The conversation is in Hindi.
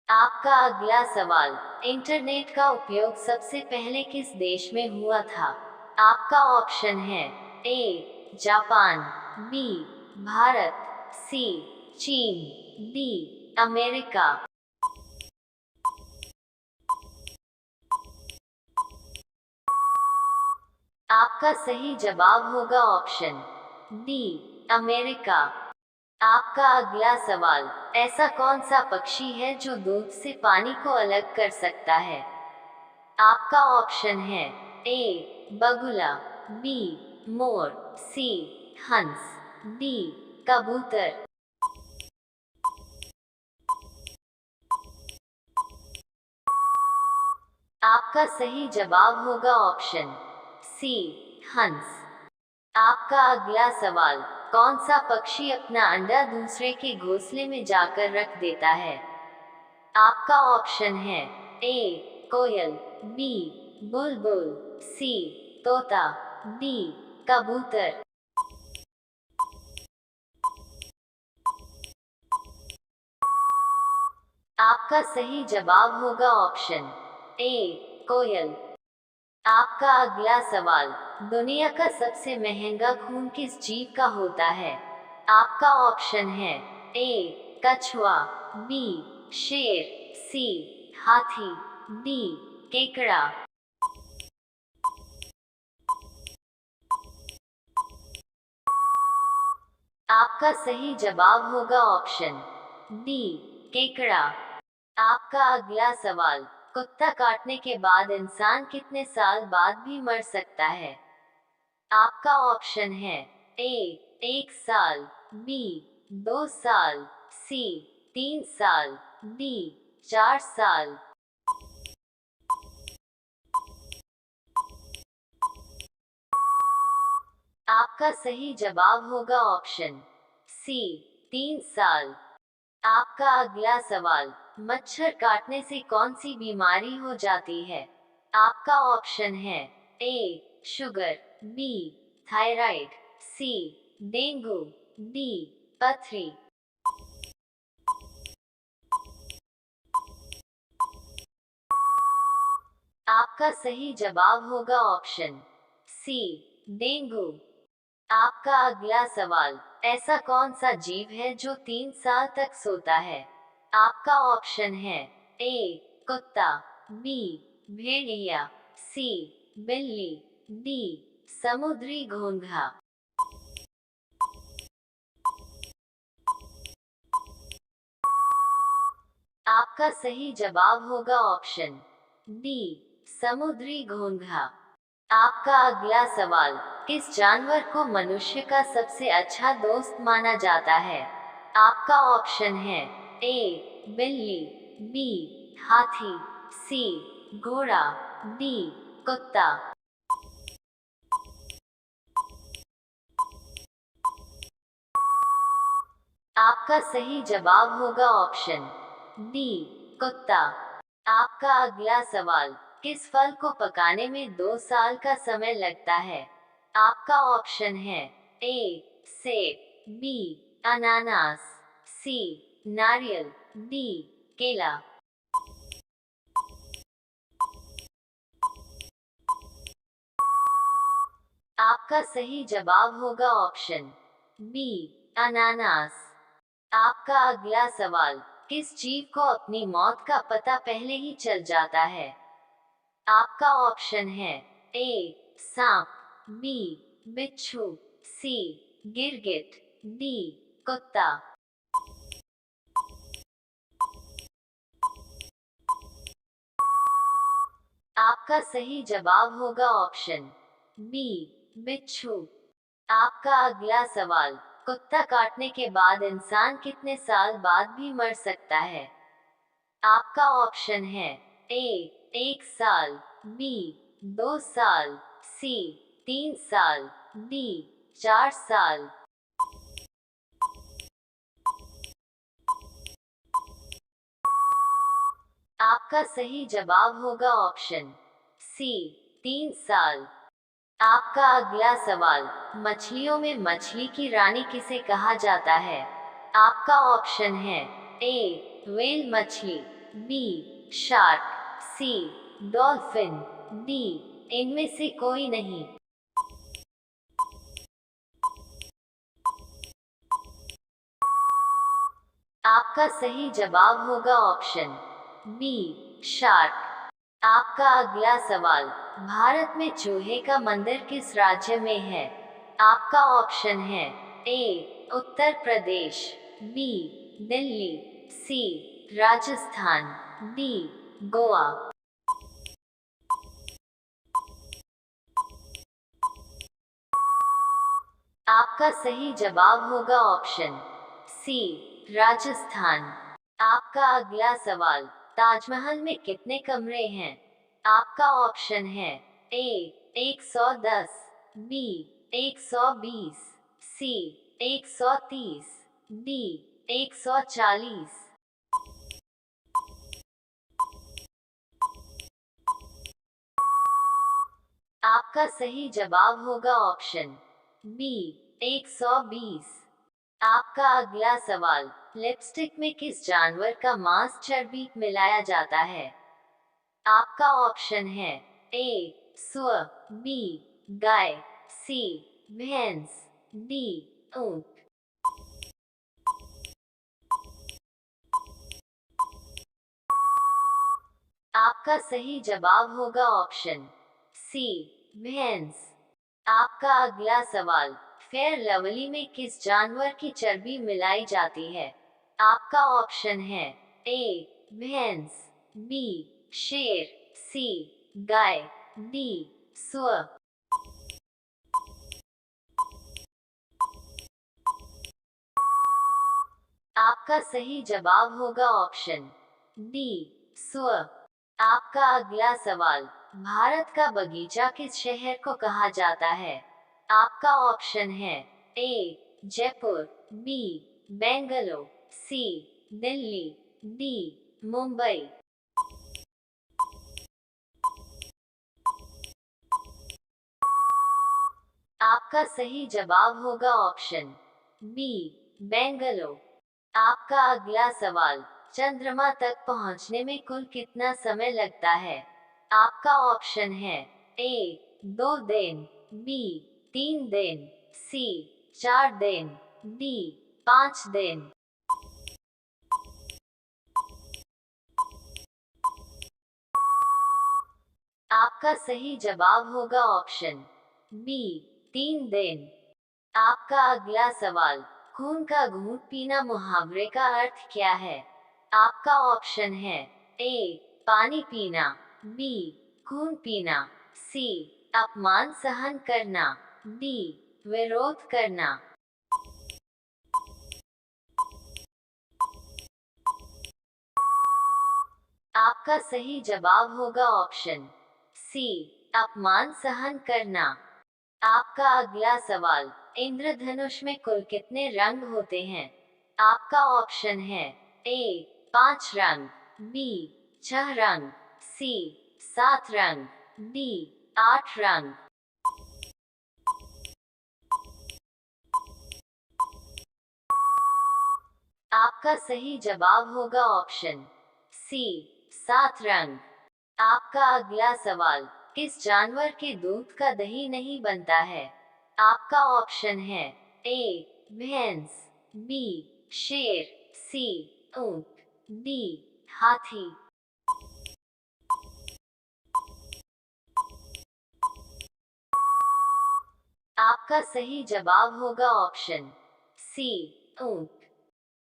आपका अगला सवाल, इंटरनेट का उपयोग सबसे पहले किस देश में हुआ था? आपका ऑप्शन है ए जापान, बी भारत, सी चीन, डी अमेरिका। आपका सही जवाब होगा ऑप्शन डी अमेरिका। आपका अगला सवाल, ऐसा कौन सा पक्षी है जो दूध से पानी को अलग कर सकता है? आपका ऑप्शन है ए बगुला, बी मोर, सी हंस, डी कबूतर। आपका सही जवाब होगा ऑप्शन सी हंस। आपका अगला सवाल, कौन सा पक्षी अपना अंडा दूसरे के घोंसले में जाकर रख देता है? आपका ऑप्शन है ए कोयल, बी बुलबुल, सी तोता, डी कबूतर। आपका सही जवाब होगा ऑप्शन ए कोयल। आपका अगला सवाल, दुनिया का सबसे महंगा खून किस जीव का होता है? आपका ऑप्शन है ए कछुआ, बी शेर, सी हाथी, डी केकड़ा। आपका सही जवाब होगा ऑप्शन डी केकड़ा। आपका अगला सवाल, कुत्ता काटने के बाद इंसान कितने साल बाद भी मर सकता है? आपका ऑप्शन है ए 1 साल, बी 2 साल, सी 3 साल, डी 4 साल। आपका सही जवाब होगा ऑप्शन सी 3 साल। आपका अगला सवाल, मच्छर काटने से कौन सी बीमारी हो जाती है? आपका ऑप्शन है ए शुगर, बी थायराइड, सी डेंगू, डी पथरी। आपका सही जवाब होगा ऑप्शन सी डेंगू। आपका अगला सवाल, ऐसा कौन सा जीव है जो 3 साल तक सोता है? आपका ऑप्शन है ए कुत्ता, बी भेड़िया, सी बिल्ली, डी समुद्री घोंघा। आपका सही जवाब होगा ऑप्शन डी समुद्री घोंघा। आपका अगला सवाल, किस जानवर को मनुष्य का सबसे अच्छा दोस्त माना जाता है? आपका ऑप्शन है ए बिल्ली, बी हाथी, सी घोड़ा, डी कुत्ता। आपका सही जवाब होगा ऑप्शन डी कुत्ता। आपका अगला सवाल, किस फल को पकाने में 2 साल का समय लगता है? आपका ऑप्शन है ए सेब, बी अनानास, सी नारियल, डी केला। आपका सही जवाब होगा ऑप्शन बी अनानास। आपका अगला सवाल, किस जीव को अपनी मौत का पता पहले ही चल जाता है? आपका ऑप्शन है ए सांप, बी बिच्छू, सी गिरगिट, डी कुत्ता। आपका सही जवाब होगा ऑप्शन बी बिच्छू। आपका अगला सवाल, कुत्ता काटने के बाद इंसान कितने साल बाद भी मर सकता है? आपका ऑप्शन है ए 1 साल, बी 2 साल, सी 3 साल, डी 4 साल। आपका सही जवाब होगा ऑप्शन सी 3 साल। आपका अगला सवाल, मछलियों में मछली की रानी किसे कहा जाता है? आपका ऑप्शन है ए व्हेल मछली, बी शार्क, सी डॉल्फिन, डी इनमें से कोई नहीं। आपका सही जवाब होगा ऑप्शन बी शार्क। आपका अगला सवाल, भारत में चूहे का मंदिर किस राज्य में है? आपका ऑप्शन है ए उत्तर प्रदेश, बी दिल्ली, सी राजस्थान, डी गोवा। आपका सही जवाब होगा ऑप्शन सी राजस्थान। आपका अगला सवाल, ताजमहल में कितने कमरे हैं? आपका ऑप्शन है ए 110, बी 120, सी 130, डी 140। आपका सही जवाब होगा ऑप्शन बी 120। आपका अगला सवाल, लिपस्टिक में किस जानवर का मांस चर्बी मिलाया जाता है? आपका ऑप्शन है ए सुअर, बी गाय, सी भैंस, डी ऊंट। आपका सही जवाब होगा ऑप्शन सी भैंस। आपका अगला सवाल, फेयर लवली में किस जानवर की चर्बी मिलाई जाती है? आपका ऑप्शन है ए भैंस, बी शेर, सी गाय, डी सुअर। आपका सही जवाब होगा ऑप्शन डी सुअर। आपका अगला सवाल, भारत का बगीचा किस शहर को कहा जाता है? आपका ऑप्शन है ए जयपुर, बी बेंगलुरु, सी दिल्ली, डी मुंबई। आपका सही जवाब होगा ऑप्शन बी बेंगलुरु। आपका अगला सवाल, चंद्रमा तक पहुंचने में कुल कितना समय लगता है? आपका ऑप्शन है ए 2 दिन, बी 3 दिन, सी 4 दिन, डी 5 दिन। आपका सही जवाब होगा ऑप्शन बी 3 दिन। आपका अगला सवाल, खून का घूंट पीना मुहावरे का अर्थ क्या है? आपका ऑप्शन है ए पानी पीना, बी खून पीना, सी अपमान सहन करना, डी विरोध करना। आपका सही जवाब होगा ऑप्शन सी अपमान सहन करना। आपका अगला सवाल, इंद्रधनुष में कुल कितने रंग होते हैं? आपका ऑप्शन है ए 5 रंग, बी 6 रंग, सी 7 रंग, डी 8 रंग। आपका सही जवाब होगा ऑप्शन सी 7 रंग। आपका अगला सवाल, किस जानवर के दूध का दही नहीं बनता है? आपका ऑप्शन है ए भैंस, बी शेर, सी ऊंट, डी हाथी। आपका सही जवाब होगा ऑप्शन सी ऊंट।